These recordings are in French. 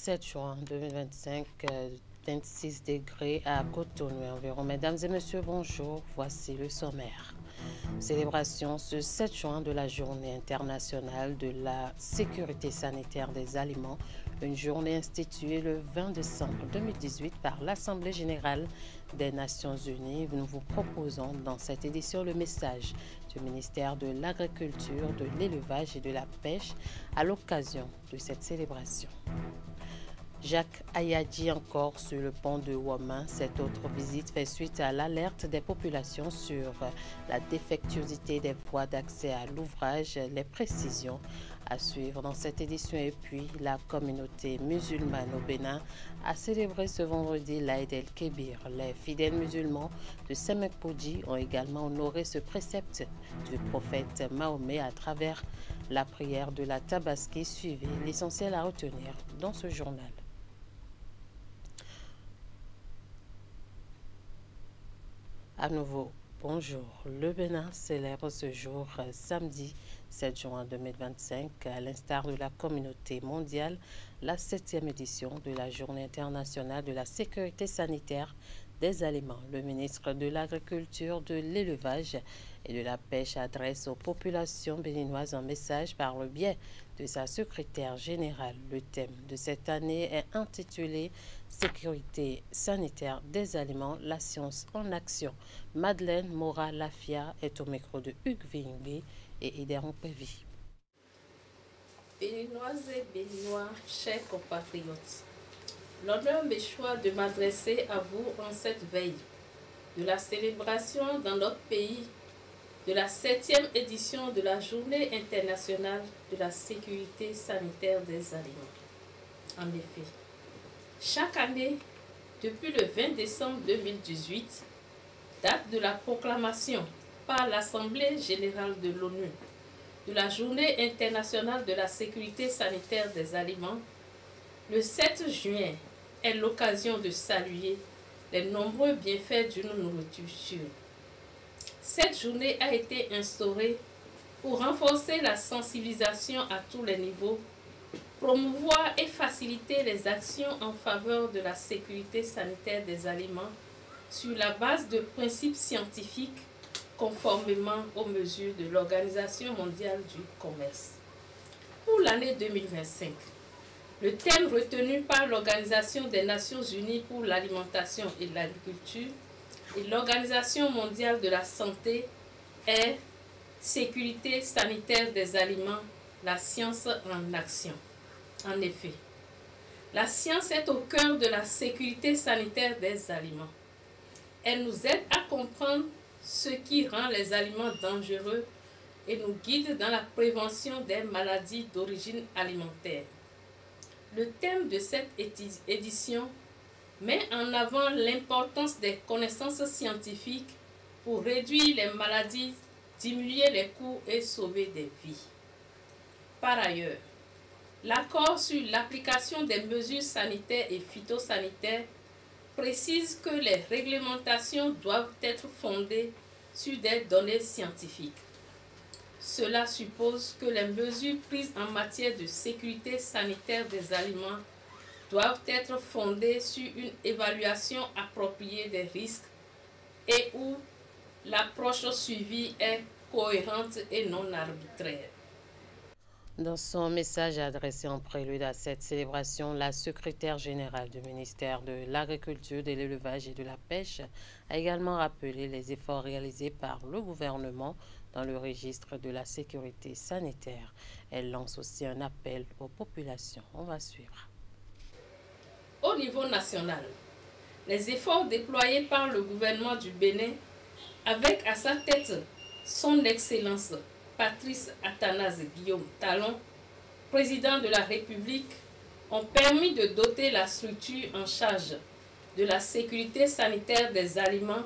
7 juin 2025, 26 degrés à Cotonou environ. Mesdames et messieurs, bonjour. Voici le sommaire. Célébration ce 7 juin de la Journée internationale de la sécurité sanitaire des aliments, une journée instituée le 20 décembre 2018 par l'Assemblée générale des Nations unies. Nous vous proposons dans cette édition le message du ministère de l'Agriculture, de l'Élevage et de la Pêche à l'occasion de cette célébration. Jacques Ayadji encore sur le pont de Ouamin. Cette autre visite fait suite à l'alerte des populations sur la défectuosité des voies d'accès à l'ouvrage. Les précisions à suivre dans cette édition. Et puis, la communauté musulmane au Bénin a célébré ce vendredi l'Aïd el-Kébir. Les fidèles musulmans de Semekpoudji ont également honoré ce précepte du prophète Mahomet à travers la prière de la Tabaski. Suivez l'essentiel à retenir dans ce journal. À nouveau, bonjour. Le Bénin célèbre ce jour samedi 7 juin 2025, à l'instar de la communauté mondiale, la 7e édition de la Journée internationale de la sécurité sanitaire des aliments. Le ministre de l'Agriculture, de l'Élevage et de la Pêche adresse aux populations béninoises un message par le biais de sa secrétaire générale. Le thème de cette année est intitulé « Sécurité sanitaire des aliments, la science en action ». Madeleine Mora-Lafia est au micro de Hugues Vingbe et Idéron Pévi. Béninoises et Béninois, chers compatriotes, l'honneur m'échoit de m'adresser à vous en cette veille de la célébration dans notre pays de la 7e édition de la Journée internationale de la sécurité sanitaire des aliments. En effet, chaque année, depuis le 20 décembre 2018, date de la proclamation par l'Assemblée générale de l'ONU de la Journée internationale de la sécurité sanitaire des aliments, le 7 juin est l'occasion de saluer les nombreux bienfaits d'une nourriture sûre. Cette journée a été instaurée pour renforcer la sensibilisation à tous les niveaux, promouvoir et faciliter les actions en faveur de la sécurité sanitaire des aliments sur la base de principes scientifiques conformément aux mesures de l'Organisation mondiale du commerce. Pour l'année 2025, le thème retenu par l'Organisation des Nations unies pour l'alimentation et l'agriculture et l'Organisation mondiale de la santé est « Sécurité sanitaire des aliments, la science en action ». En effet, la science est au cœur de la sécurité sanitaire des aliments. Elle nous aide à comprendre ce qui rend les aliments dangereux et nous guide dans la prévention des maladies d'origine alimentaire. Le thème de cette édition met en avant l'importance des connaissances scientifiques pour réduire les maladies, diminuer les coûts et sauver des vies. Par ailleurs, l'accord sur l'application des mesures sanitaires et phytosanitaires précise que les réglementations doivent être fondées sur des données scientifiques. Cela suppose que les mesures prises en matière de sécurité sanitaire des aliments doivent être fondées sur une évaluation appropriée des risques et où l'approche suivie est cohérente et non arbitraire. Dans son message adressé en prélude à cette célébration, la secrétaire générale du ministère de l'Agriculture, de l'Élevage et de la Pêche a également rappelé les efforts réalisés par le gouvernement dans le registre de la sécurité sanitaire. Elle lance aussi un appel aux populations. On va suivre. Au niveau national, les efforts déployés par le gouvernement du Bénin, avec à sa tête son Excellence Patrice Athanase Guillaume Talon, président de la République, ont permis de doter la structure en charge de la sécurité sanitaire des aliments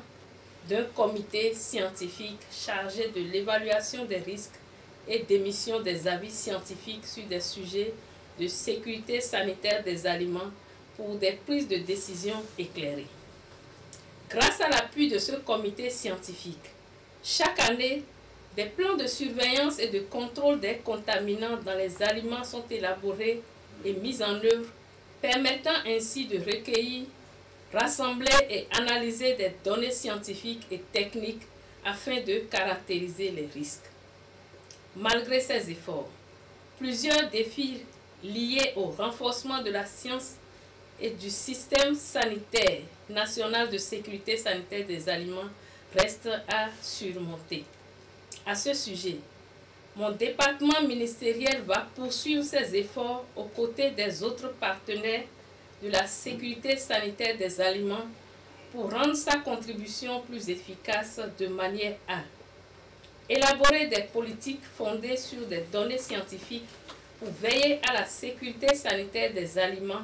d'un comité scientifique chargé de l'évaluation des risques et d'émission des avis scientifiques sur des sujets de sécurité sanitaire des aliments pour des prises de décision éclairées. Grâce à l'appui de ce comité scientifique, chaque année, des plans de surveillance et de contrôle des contaminants dans les aliments sont élaborés et mis en œuvre permettant ainsi de recueillir, rassembler et analyser des données scientifiques et techniques afin de caractériser les risques. Malgré ces efforts, plusieurs défis liés au renforcement de la science et du système sanitaire national de sécurité sanitaire des aliments restent à surmonter. À ce sujet, mon département ministériel va poursuivre ses efforts aux côtés des autres partenaires de la sécurité sanitaire des aliments pour rendre sa contribution plus efficace de manière à élaborer des politiques fondées sur des données scientifiques pour veiller à la sécurité sanitaire des aliments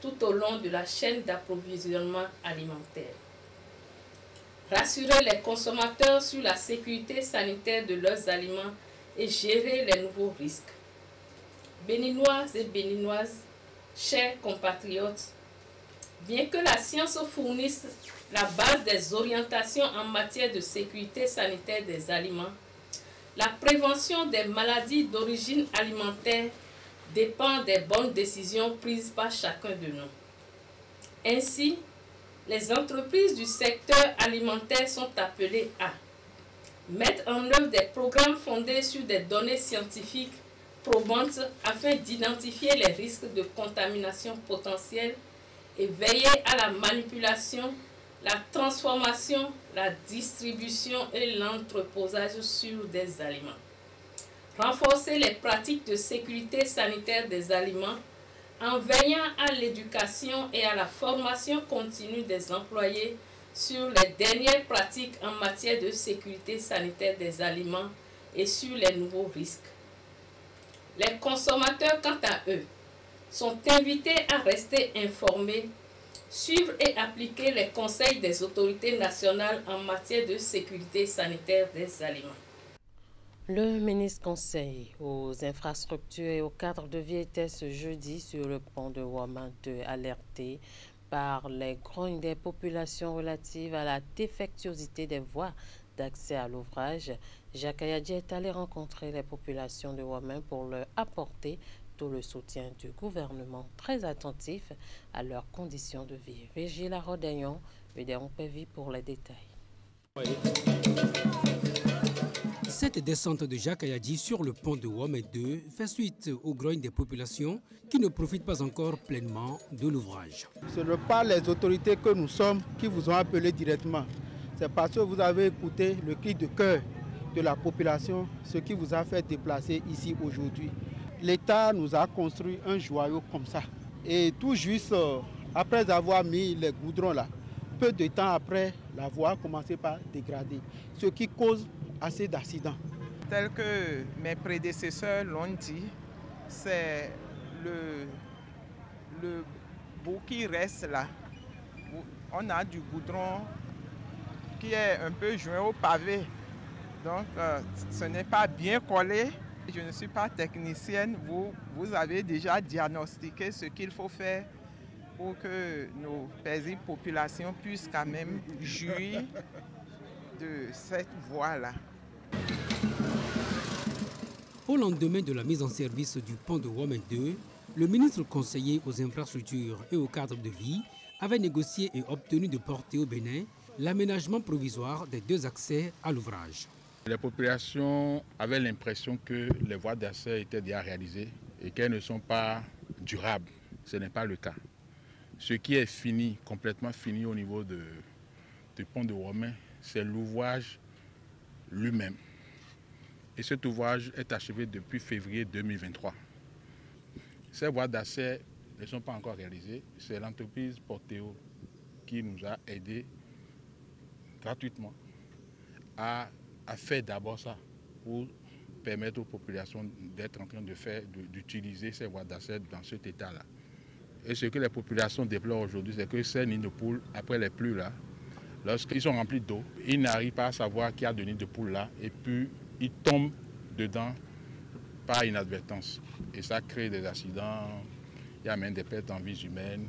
tout au long de la chaîne d'approvisionnement alimentaire. Rassurer les consommateurs sur la sécurité sanitaire de leurs aliments et gérer les nouveaux risques. Béninois et béninoises, chers compatriotes, bien que la science fournisse la base des orientations en matière de sécurité sanitaire des aliments, la prévention des maladies d'origine alimentaire dépend des bonnes décisions prises par chacun de nous. Ainsi, les entreprises du secteur alimentaire sont appelées à mettre en œuvre des programmes fondés sur des données scientifiques probantes afin d'identifier les risques de contamination potentielle et veiller à la manipulation, la transformation, la distribution et l'entreposage sur des aliments. Renforcer les pratiques de sécurité sanitaire des aliments en veillant à l'éducation et à la formation continue des employés sur les dernières pratiques en matière de sécurité sanitaire des aliments et sur les nouveaux risques. Les consommateurs, quant à eux, sont invités à rester informés, suivre et appliquer les conseils des autorités nationales en matière de sécurité sanitaire des aliments. Le ministre conseiller aux infrastructures et au cadre de vie était ce jeudi sur le pont de Ouama 2 alerté par les grognes des populations relatives à la défectuosité des voies d'accès à l'ouvrage. Jacques Ayadji est allé rencontrer les populations de Ouama pour leur apporter tout le soutien du gouvernement, très attentif à leurs conditions de vie. Virgile Arodayon, Védéon Pévi pour les détails. Cette descente de Jacques Ayadji sur le pont de Ouama 2 fait suite aux grognes des populations qui ne profitent pas encore pleinement de l'ouvrage. Ce n'est pas les autorités que nous sommes qui vous ont appelé directement. C'est parce que vous avez écouté le cri de cœur de la population, ce qui vous a fait déplacer ici aujourd'hui. L'État nous a construit un joyau comme ça. Et tout juste après avoir mis les goudrons là, peu de temps après, la voie a commencé par dégrader, ce qui cause assez d'accidents. Tel que mes prédécesseurs l'ont dit, c'est le bout qui reste là. On a du goudron qui est un peu joint au pavé. Donc ce n'est pas bien collé. Je ne suis pas technicienne. Vous avez déjà diagnostiqué ce qu'il faut faire pour que nos paisibles populations puissent quand même jouir de cette voie-là. Au lendemain de la mise en service du pont de Ouama 2, le ministre conseiller aux infrastructures et au cadre de vie avait négocié et obtenu de porter au Bénin l'aménagement provisoire des deux accès à l'ouvrage. Les populations avaient l'impression que les voies d'accès étaient déjà réalisées et qu'elles ne sont pas durables. Ce n'est pas le cas. Ce qui est fini, complètement fini au niveau du pont de Ouama, c'est l'ouvrage lui-même. Et cet ouvrage est achevé depuis février 2023. Ces voies d'accès ne sont pas encore réalisées. C'est l'entreprise Porteo qui nous a aidés gratuitement à faire d'abord ça pour permettre aux populations d'être en train d'utiliser ces voies d'accès dans cet état-là. Et ce que les populations déplorent aujourd'hui, c'est que ces nids de poules, après les pluies là, lorsqu'ils sont remplis d'eau, ils n'arrivent pas à savoir qu'il y a de nids de poules là et puis ils tombent dedans par inadvertance. Et ça crée des accidents, il y a même des pertes en vies humaines.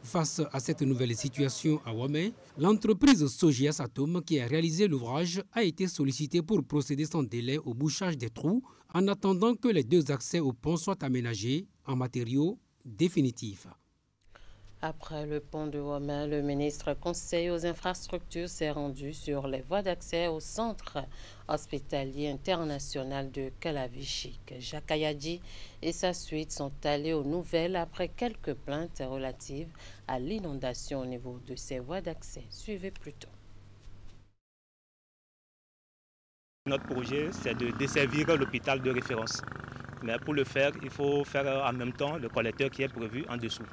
Face à cette nouvelle situation à Ouama, l'entreprise Sogias Atom qui a réalisé l'ouvrage a été sollicitée pour procéder sans délai au bouchage des trous en attendant que les deux accès au pont soient aménagés en matériaux définitifs. Après le pont de Woma, le ministre conseil aux infrastructures s'est rendu sur les voies d'accès au centre hospitalier international de Calavichik. Jacques Ayadi et sa suite sont allés aux nouvelles après quelques plaintes relatives à l'inondation au niveau de ces voies d'accès. Suivez plutôt. Notre projet, c'est de desservir l'hôpital de référence. Mais pour le faire, il faut faire en même temps le collecteur qui est prévu en dessous.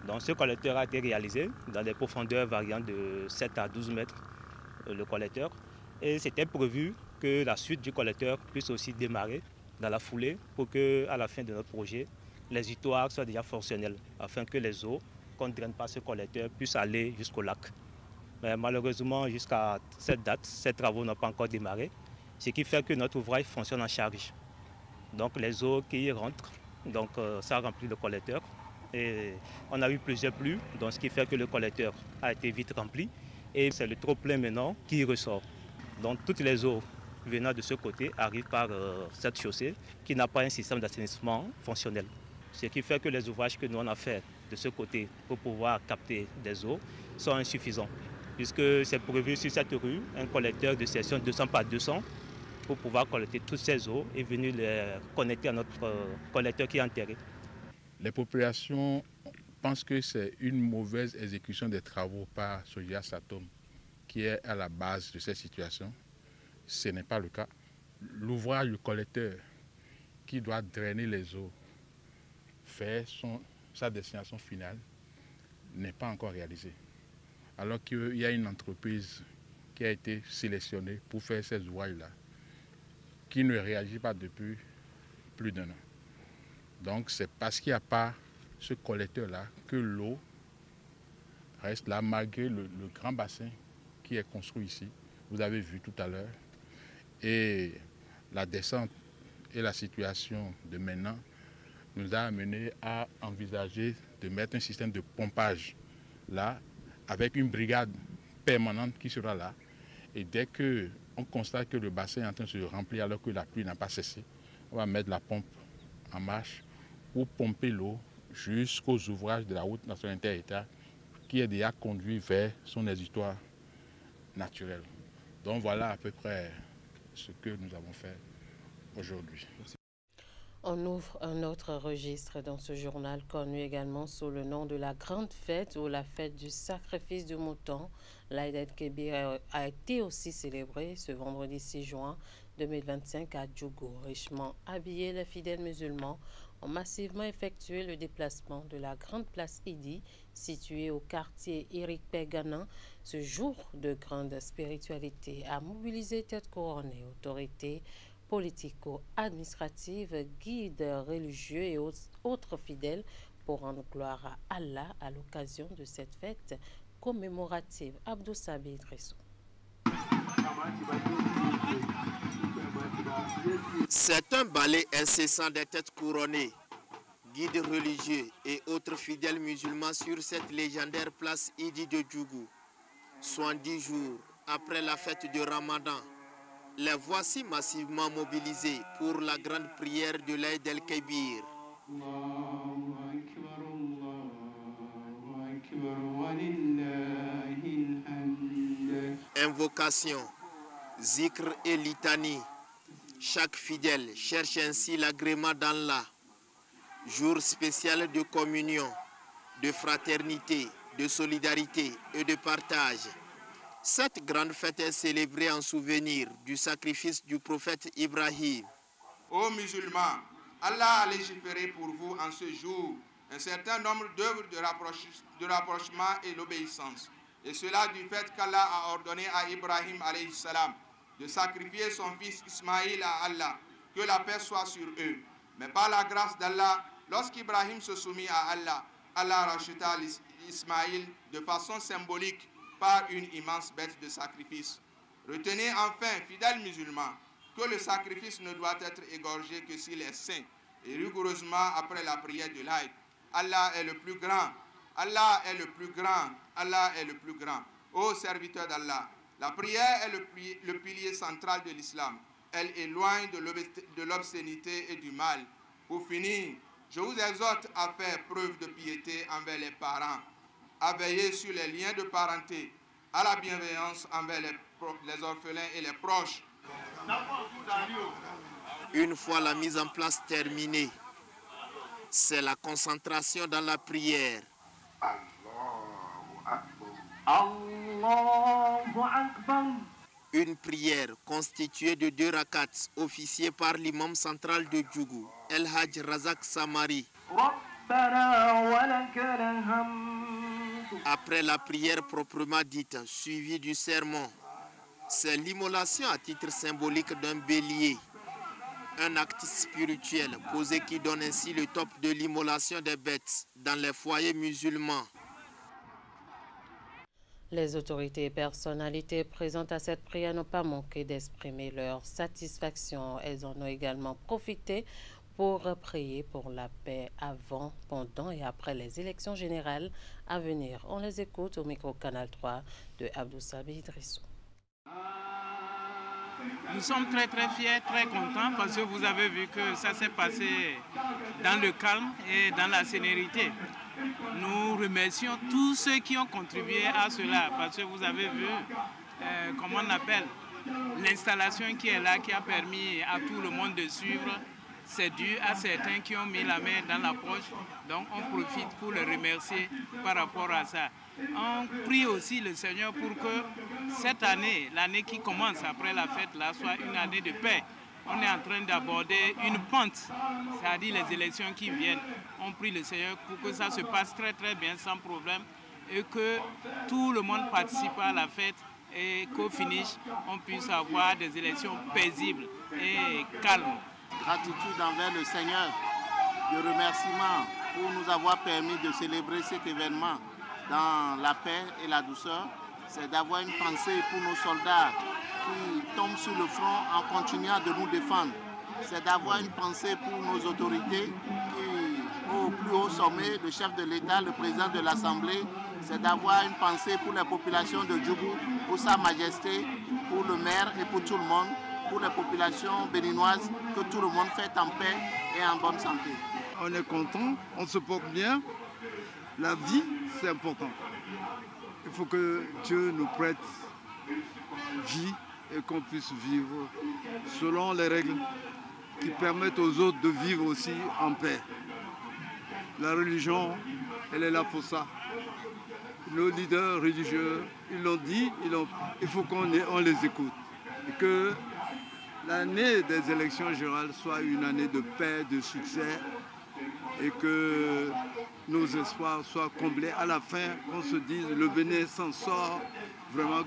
Donc ce collecteur a été réalisé dans des profondeurs variant de 7 à 12 mètres, le collecteur. Et c'était prévu que la suite du collecteur puisse aussi démarrer dans la foulée pour qu'à la fin de notre projet, les exutoires soient déjà fonctionnels, afin que les eaux qu'on ne draine pas ce collecteur puissent aller jusqu'au lac. Mais malheureusement, jusqu'à cette date, ces travaux n'ont pas encore démarré, ce qui fait que notre ouvrage fonctionne en charge. Donc les eaux qui y rentrent, donc, ça remplit le collecteur. Et on a eu plusieurs pluies, donc ce qui fait que le collecteur a été vite rempli. Et c'est le trop-plein maintenant qui ressort. Donc toutes les eaux venant de ce côté arrivent par cette chaussée qui n'a pas un système d'assainissement fonctionnel. Ce qui fait que les ouvrages que nous on a fait de ce côté pour pouvoir capter des eaux sont insuffisants. Puisque c'est prévu sur cette rue un collecteur de section 200 par 200 pour pouvoir collecter toutes ces eaux et venir les connecter à notre collecteur qui est enterré. Les populations pensent que c'est une mauvaise exécution des travaux par Sogea Satom qui est à la base de cette situation. Ce n'est pas le cas. L'ouvrage du collecteur qui doit drainer les eaux vers sa destination finale n'est pas encore réalisé. Alors qu'il y a une entreprise qui a été sélectionnée pour faire ces ouvrages-là, qui ne réagit pas depuis plus d'1 an. Donc c'est parce qu'il n'y a pas ce collecteur-là que l'eau reste là, malgré le grand bassin qui est construit ici. Vous avez vu tout à l'heure. Et la descente et la situation de maintenant nous a amené à envisager de mettre un système de pompage là, avec une brigade permanente qui sera là. Et dès qu'on constate que le bassin est en train de se remplir alors que la pluie n'a pas cessé, on va mettre la pompe en marche pour pomper l'eau jusqu'aux ouvrages de la route nationale inter-État qui est déjà conduit vers son exutoire naturel. Donc voilà à peu près ce que nous avons fait aujourd'hui. On ouvre un autre registre dans ce journal connu également sous le nom de la Grande Fête ou la Fête du Sacrifice du Mouton. L'Aïd el-Kébir a été aussi célébrée ce vendredi 6 juin 2025 à Djougou. Richement habillés, les fidèles musulmans ont massivement effectué le déplacement de la Grande Place Idi, située au quartier Éric Péganin. Ce jour de grande spiritualité a mobilisé tête couronnée, autorités politico-administratives, guides religieux et autres fidèles pour rendre gloire à Allah à l'occasion de cette fête commémorative. Abdou Sabi Idrissou. C'est un balai incessant des têtes couronnées, guides religieux et autres fidèles musulmans sur cette légendaire place Idi de Djougou. 70 jours après la fête de Ramadan, les voici massivement mobilisés pour la grande prière de l'Aïd el-Kébir. Invocation, zikr et litanie. Chaque fidèle cherche ainsi l'agrément d'Allah. Jour spécial de communion, de fraternité, de solidarité et de partage. Cette grande fête est célébrée en souvenir du sacrifice du prophète Ibrahim. Ô musulmans, Allah a légiféré pour vous en ce jour un certain nombre d'œuvres de rapprochement et d'obéissance. Et cela du fait qu'Allah a ordonné à Ibrahim alayhi salam de sacrifier son fils Ismaïl à Allah, que la paix soit sur eux. Mais par la grâce d'Allah, lorsqu'Ibrahim se soumit à Allah, Allah racheta Ismaïl de façon symbolique par une immense bête de sacrifice. Retenez enfin, fidèles musulmans, que le sacrifice ne doit être égorgé que s'il est saint et rigoureusement après la prière de l'Aïd. Allah est le plus grand, Allah est le plus grand, Allah est le plus grand. Ô serviteurs d'Allah, la prière est le pilier central de l'islam. Elle éloigne de l'obscénité et du mal. Pour finir, je vous exhorte à faire preuve de piété envers les parents. à veiller sur les liens de parenté, à la bienveillance envers les orphelins et les proches. Une fois la mise en place terminée, c'est la concentration dans la prière. Une prière constituée de 2 rakats officiés par l'imam central de Djougou, El Hadj Razak Samari. Après la prière proprement dite, suivie du sermon, c'est l'immolation à titre symbolique d'un bélier. Un acte spirituel posé qui donne ainsi le top de l'immolation des bêtes dans les foyers musulmans. Les autorités et personnalités présentes à cette prière n'ont pas manqué d'exprimer leur satisfaction. Elles en ont également profité pour prier pour la paix avant, pendant et après les élections générales à venir. On les écoute au micro Canal 3 de Abdou Sabi Idrissou. Nous sommes très fiers, très contents parce que vous avez vu que ça s'est passé dans le calme et dans la sérénité. Nous remercions tous ceux qui ont contribué à cela parce que vous avez vu, comment on appelle, l'installation qui est là, qui a permis à tout le monde de suivre. C'est dû à certains qui ont mis la main dans la poche. Donc on profite pour les remercier par rapport à ça. On prie aussi le Seigneur pour que cette année, l'année qui commence après la fête, là, soit une année de paix. On est en train d'aborder une pente, c'est-à-dire les élections qui viennent. On prie le Seigneur pour que ça se passe très bien, sans problème, et que tout le monde participe à la fête et qu'au finish, on puisse avoir des élections paisibles et calmes. Gratitude envers le Seigneur, de remerciement pour nous avoir permis de célébrer cet événement dans la paix et la douceur. C'est d'avoir une pensée pour nos soldats qui tombent sur le front en continuant de nous défendre. C'est d'avoir une pensée pour nos autorités qui, au plus haut sommet, le chef de l'État, le président de l'Assemblée, c'est d'avoir une pensée pour la population de Djougou, pour Sa Majesté, pour le maire et pour tout le monde, pour les populations béninoises, que tout le monde fait en paix et en bonne santé. On est content, on se porte bien. La vie, c'est important. Il faut que Dieu nous prête vie et qu'on puisse vivre selon les règles qui permettent aux autres de vivre aussi en paix. La religion, elle est là pour ça. Nos leaders religieux, ils l'ont dit, il faut qu'on les écoute. Et que l'année des élections générales soit une année de paix, de succès, et que nos espoirs soient comblés à la fin, qu'on se dise le Bénin s'en sort vraiment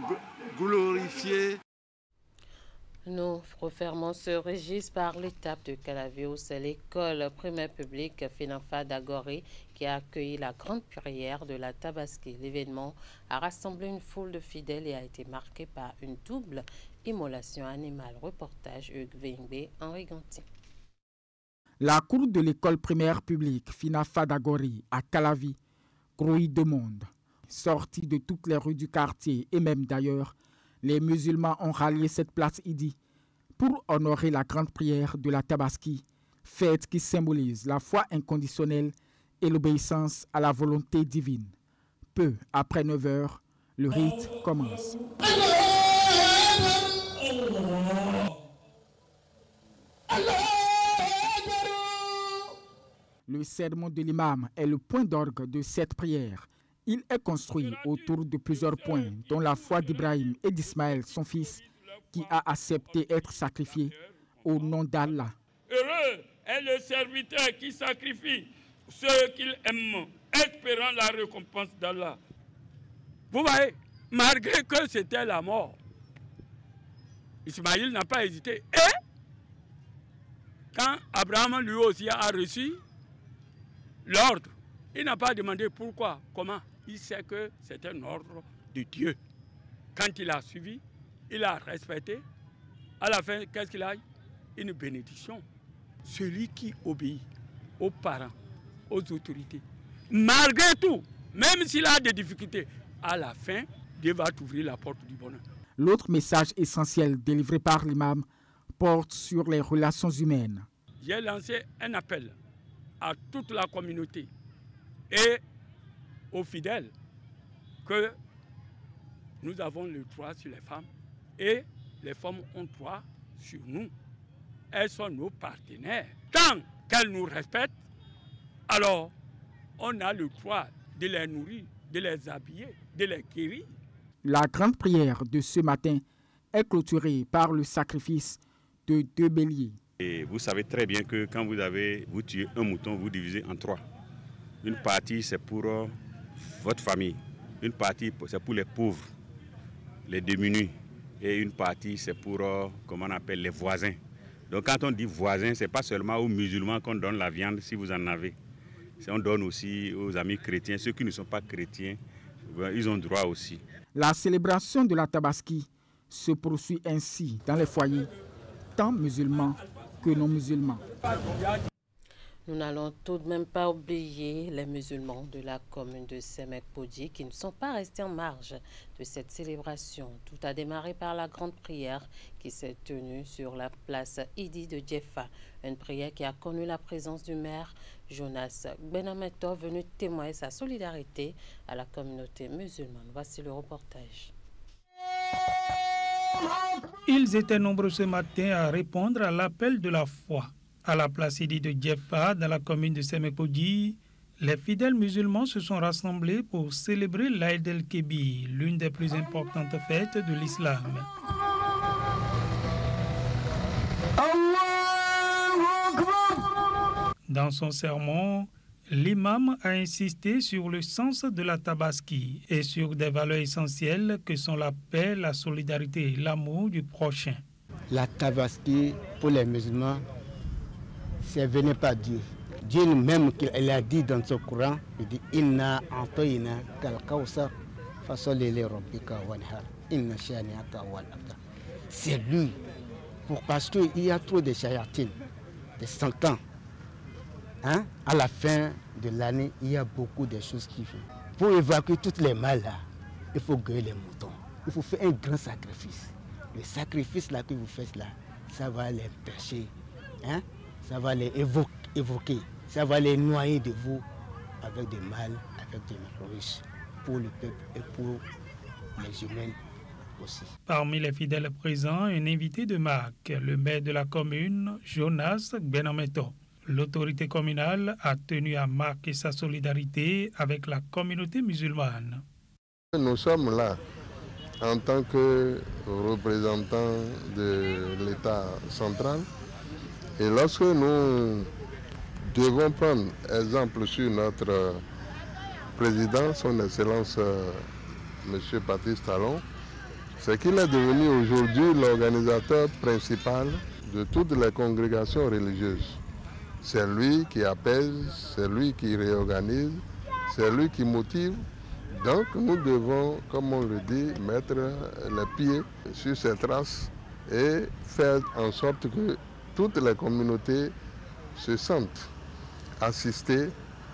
glorifié. Nous refermons ce registre par l'étape de Calaviou. C'est l'école primaire publique Finafa d'Agori qui a accueilli la grande prière de la Tabaski. L'événement a rassemblé une foule de fidèles et a été marqué par une double immolation animale. Reportage Hugues Vingbe, Henri Ganti. La cour de l'école primaire publique Finafa d'Agori à Calavi grouille de monde. Sortis de toutes les rues du quartier et même d'ailleurs, les musulmans ont rallié cette place Idi pour honorer la grande prière de la Tabaski, fête qui symbolise la foi inconditionnelle et l'obéissance à la volonté divine. Peu après 9 heures, le rite commence. Le sermon de l'imam est le point d'orgue de cette prière. Il est construit autour de plusieurs points, dont la foi d'Ibrahim et d'Ismaël, son fils, qui a accepté être sacrifié au nom d'Allah. Heureux est le serviteur qui sacrifie ceux qu'il aime, espérant la récompense d'Allah. Vous voyez, malgré que c'était la mort, Ismaël n'a pas hésité. Et quand Abraham lui aussi a reçu l'ordre, il n'a pas demandé pourquoi, comment. Il sait que c'est un ordre de Dieu. Quand il a suivi, il a respecté. À la fin, qu'est-ce qu'il a? Une bénédiction. Celui qui obéit aux parents, aux autorités, malgré tout, même s'il a des difficultés, à la fin, Dieu va t'ouvrir la porte du bonheur. L'autre message essentiel délivré par l'imam porte sur les relations humaines. J'ai lancé un appel à toute la communauté et aux fidèles que nous avons le droit sur les femmes et les femmes ont droit sur nous. Elles sont nos partenaires. Tant qu'elles nous respectent, alors on a le droit de les nourrir, de les habiller, de les guérir. La grande prière de ce matin est clôturée par le sacrifice de 2 béliers. Et vous savez très bien que quand vous tuez un mouton, vous divisez en 3. Une partie, c'est pour votre famille. Une partie, c'est pour les pauvres, les démunis. Et une partie, c'est pour, comment on appelle, les voisins. Donc quand on dit voisins, ce n'est pas seulement aux musulmans qu'on donne la viande si vous en avez. On donne aussi aux amis chrétiens. Ceux qui ne sont pas chrétiens, ils ont droit aussi. La célébration de la Tabaski se poursuit ainsi dans les foyers, tant musulmans que non musulmans. Nous n'allons tout de même pas oublier les musulmans de la commune de Semek-Podji qui ne sont pas restés en marge de cette célébration. Tout a démarré par la grande prière qui s'est tenue sur la place Idi de Djefa. Une prière qui a connu la présence du maire Jonas Benameto, venu témoigner sa solidarité à la communauté musulmane. Voici le reportage. Ils étaient nombreux ce matin à répondre à l'appel de la foi. À la place Idi de Djefa, dans la commune de Semek-Podji, les fidèles musulmans se sont rassemblés pour célébrer l'Aïd el-Kébir, l'une des plus importantes fêtes de l'islam. Dans son sermon, l'imam a insisté sur le sens de la Tabaski et sur des valeurs essentielles que sont la paix, la solidarité et l'amour du prochain. La Tabaski, pour les musulmans, c'est venu par Dieu. Dieu même, il a dit dans son Coran, il dit Inna antoyna kal kawsar fasolli li rabbika wanhar inna shani'aka wal abtar. C'est lui, parce qu'il y a trop de chayatines, de 100 ans. Hein? À la fin de l'année, il y a beaucoup de choses qui font. Pour évacuer toutes les mal là, il faut guérir les moutons. Il faut faire un grand sacrifice. Le sacrifice là que vous faites là, ça va les percher. Hein? Ça va les évoquer, ça va les noyer de vous avec des mal, avec des riches pour le peuple et pour les humains aussi. Parmi les fidèles présents, un invité de marque, le maire de la commune, Jonas Benameto. L'autorité communale a tenu à marquer sa solidarité avec la communauté musulmane. Nous sommes là en tant que représentants de l'État central. Et lorsque nous devons prendre exemple sur notre président, son Excellence M. Patrice Talon, c'est qu'il est devenu aujourd'hui l'organisateur principal de toutes les congrégations religieuses. C'est lui qui apaise, c'est lui qui réorganise, c'est lui qui motive. Donc nous devons, comme on le dit, mettre les pieds sur ses traces et faire en sorte que toutes les communautés se sentent assistées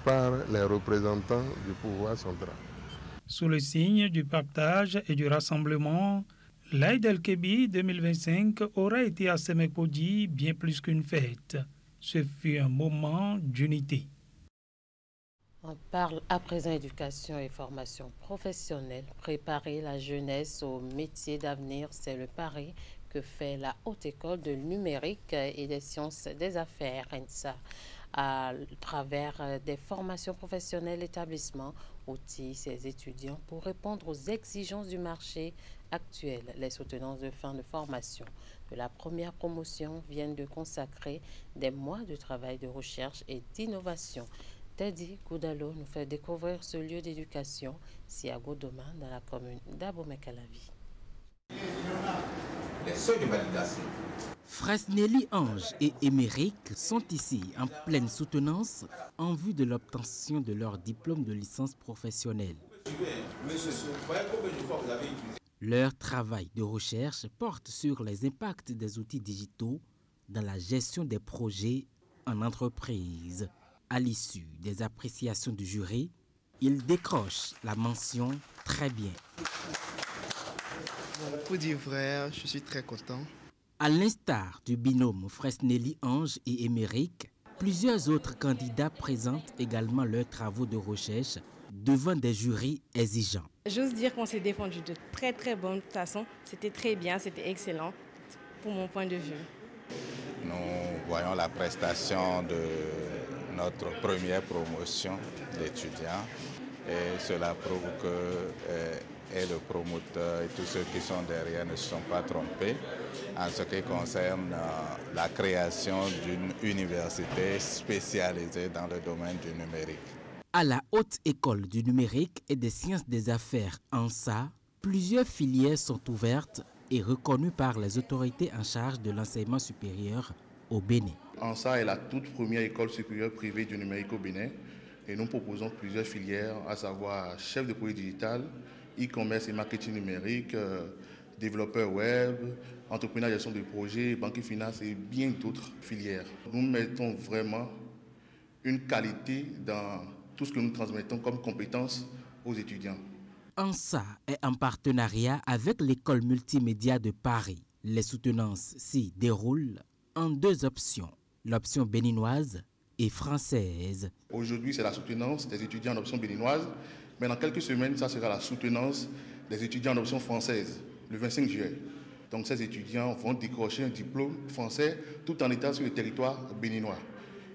par les représentants du pouvoir central. Sous le signe du partage et du rassemblement, l'Aïd el-Kébir 2025 aura été à Semek-Podji bien plus qu'une fête. Ce fut un moment d'unité. On parle à présent éducation et formation professionnelle. Préparer la jeunesse aux métiers d'avenir, c'est le pari que fait la Haute École de numérique et des sciences des affaires, ENSA. À travers des formations professionnelles, l'établissement outille ses étudiants pour répondre aux exigences du marché actuel. Les soutenances de fin de formation de la première promotion viennent de consacrer des mois de travail de recherche et d'innovation. Teddy Koudalo nous fait découvrir ce lieu d'éducation, Siago Doma, dans la commune d'Abomey-Calavi. Les seuils de validation. Fresnelly Ange et Émeric sont ici en pleine soutenance en vue de l'obtention de leur diplôme de licence professionnelle. Leur travail de recherche porte sur les impacts des outils digitaux dans la gestion des projets en entreprise. À l'issue des appréciations du jury, ils décrochent la mention « Très bien ». Pour dire vrai, je suis très content. À l'instar du binôme Fresnelly Ange et Émeric, plusieurs autres candidats présentent également leurs travaux de recherche devant des jurys exigeants. J'ose dire qu'on s'est défendu de très bonne façon. C'était très bien, c'était excellent pour mon point de vue. Nous voyons la prestation de notre première promotion d'étudiants et cela prouve que et le promoteur et tous ceux qui sont derrière ne se sont pas trompés en ce qui concerne la création d'une université spécialisée dans le domaine du numérique. À la Haute École du numérique et des sciences des affaires ANSA, plusieurs filières sont ouvertes et reconnues par les autorités en charge de l'enseignement supérieur au Bénin. ANSA est la toute première école supérieure privée du numérique au Bénin et nous proposons plusieurs filières, à savoir chef de projet digital, e-commerce et marketing numérique, développeur web, entrepreneur gestion de projet, banque et finance et bien d'autres filières. Nous mettons vraiment une qualité dans tout ce que nous transmettons comme compétences aux étudiants. ANSA est en partenariat avec l'école multimédia de Paris. Les soutenances s'y déroulent en deux options, l'option béninoise et française. Aujourd'hui, c'est la soutenance des étudiants en option béninoise, mais dans quelques semaines, ça sera la soutenance des étudiants en option française, le 25 juillet. Donc ces étudiants vont décrocher un diplôme français tout en étant sur le territoire béninois.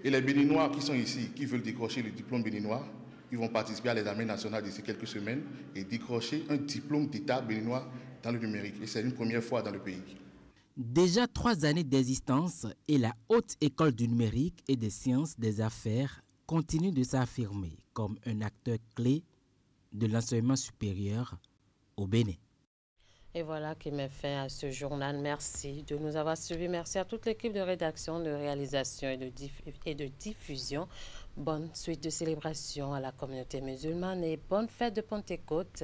Et les Béninois qui sont ici, qui veulent décrocher le diplôme béninois, ils vont participer à l'examen national d'ici quelques semaines et décrocher un diplôme d'État béninois dans le numérique. Et c'est une première fois dans le pays. Déjà 3 années d'existence et la Haute École du numérique et des sciences des affaires continue de s'affirmer comme un acteur clé de l'enseignement supérieur au Bénin. Et voilà qui met fin à ce journal. Merci de nous avoir suivis. Merci à toute l'équipe de rédaction, de réalisation et de diffusion. Bonne suite de célébration à la communauté musulmane et bonne fête de Pentecôte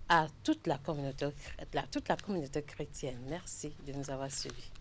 à toute la communauté chrétienne. Merci de nous avoir suivis.